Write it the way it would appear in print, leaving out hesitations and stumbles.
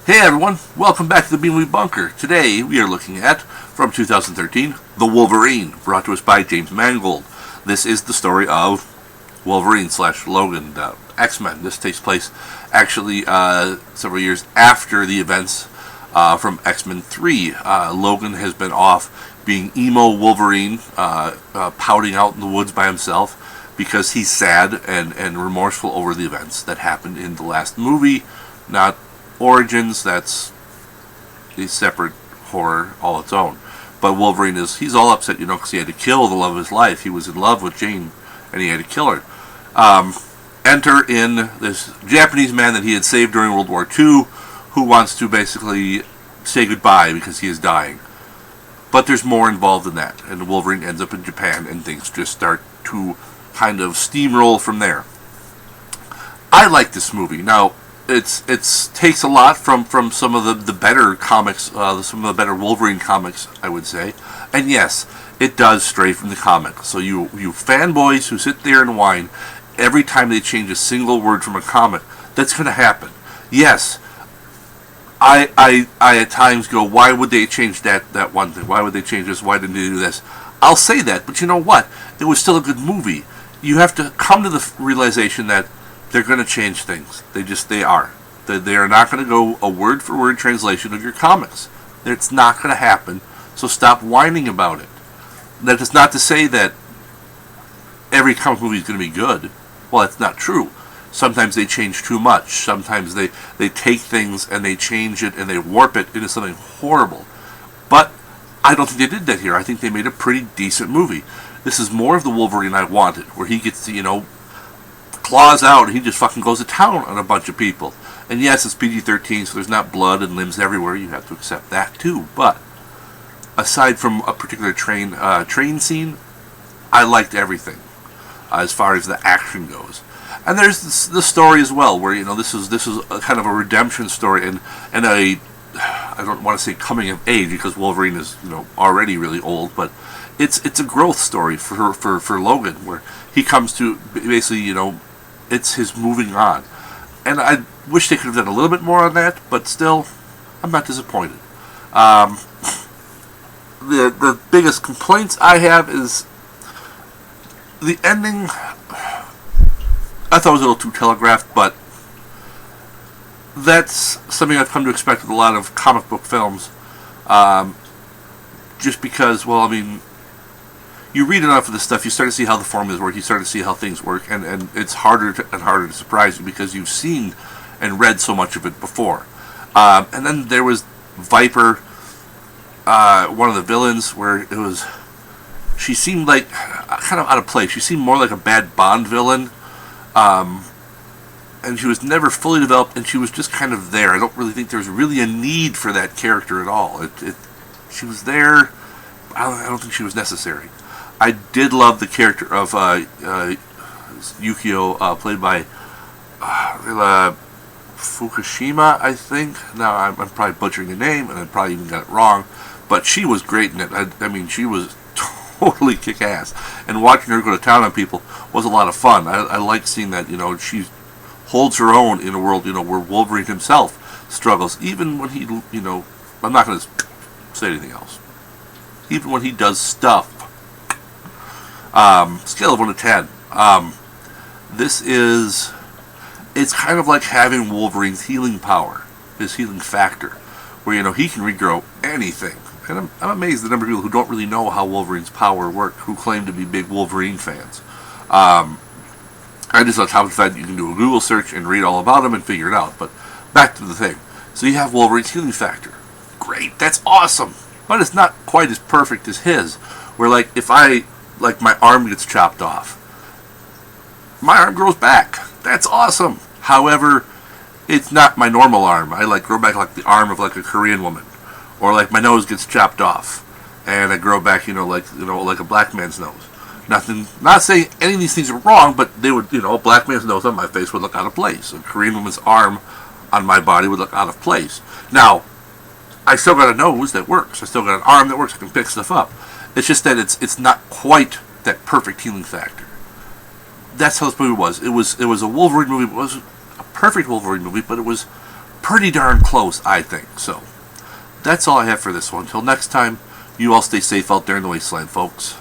Hey everyone, welcome back to the Beanweed Bunker. Today we are looking at, from 2013, The Wolverine, brought to us by James Mangold. This is the story of Wolverine / Logan, the X-Men. This takes place actually several years after the events from X-Men 3. Logan has been off being emo Wolverine, pouting out in the woods by himself because he's sad and remorseful over the events that happened in the last movie. Not Origins, that's a separate horror all its own. But Wolverine he's all upset, because he had to kill the love of his life. He was in love with Jane, and he had to kill her. Enter in this Japanese man that he had saved during World War II, who wants to basically say goodbye because he is dying. But there's more involved than that, and Wolverine ends up in Japan, and things just start to kind of steamroll from there. I like this movie. Now, It takes a lot from some of the better comics, some of the better Wolverine comics, I would say. And yes, it does stray from the comic. So you fanboys who sit there and whine every time they change a single word from a comic, that's going to happen. Yes, I at times go, why would they change that one thing? Why would they change this? Why didn't they do this? I'll say that, but you know what? It was still a good movie. You have to come to the realization that they're going to change things. They are. They are not going to go a word-for-word translation of your comics. It's not going to happen, so stop whining about it. That is not to say that every comic movie is going to be good. Well, that's not true. Sometimes they change too much. Sometimes they take things and they change it and they warp it into something horrible. But I don't think they did that here. I think they made a pretty decent movie. This is more of the Wolverine I wanted, where he gets to, claws out, and he just fucking goes to town on a bunch of people. And yes, it's PG-13, so there's not blood and limbs everywhere. You have to accept that too. But aside from a particular train scene, I liked everything as far as the action goes. And there's the story as well, where this is a kind of a redemption story and I don't want to say coming of age because Wolverine is already really old, but it's a growth story for Logan, where he comes to basically it's his moving on. And I wish they could have done a little bit more on that, but still, I'm not disappointed. The biggest complaints I have is the ending. I thought it was a little too telegraphed, but that's something I've come to expect with a lot of comic book films. Just because, you read enough of this stuff, you start to see how the formulas work, you start to see how things work, and it's harder and harder to surprise you because you've seen and read so much of it before. And then there was Viper, one of the villains, where she seemed like kind of out of place. She seemed more like a bad Bond villain, and she was never fully developed, and she was just kind of there. I don't really think there was really a need for that character at all. She was there. I don't think she was necessary. I did love the character of Yukio, played by Fukushima, I think. Now, I'm probably butchering the name, and I probably even got it wrong, but she was great in it. She was totally kick-ass. And watching her go to town on people was a lot of fun. I like seeing that, she holds her own in a world, where Wolverine himself struggles. Even when he, I'm not going to say anything else. Even when he does stuff. Scale of 1 to 10. It's kind of like having Wolverine's healing power, his healing factor, where, he can regrow anything. And I'm amazed at the number of people who don't really know how Wolverine's power works, who claim to be big Wolverine fans. I just on top of the fact that you can do a Google search and read all about him and figure it out. But back to the thing. So you have Wolverine's healing factor. Great, that's awesome. But it's not quite as perfect as his, where if my arm gets chopped off, my arm grows back. That's awesome. However, it's not my normal arm. I grow back like the arm of a Korean woman, or my nose gets chopped off, and I grow back, like a black man's nose. Not saying any of these things are wrong, but they would, a black man's nose on my face would look out of place. A Korean woman's arm on my body would look out of place. Now, I still got a nose that works. I still got an arm that works. I can pick stuff up. It's just that it's not quite that perfect healing factor. That's how this movie was. It was a Wolverine movie. It was a perfect Wolverine movie, but it was pretty darn close, I think. So, that's all I have for this one. Until next time, you all stay safe out there in the wasteland, folks.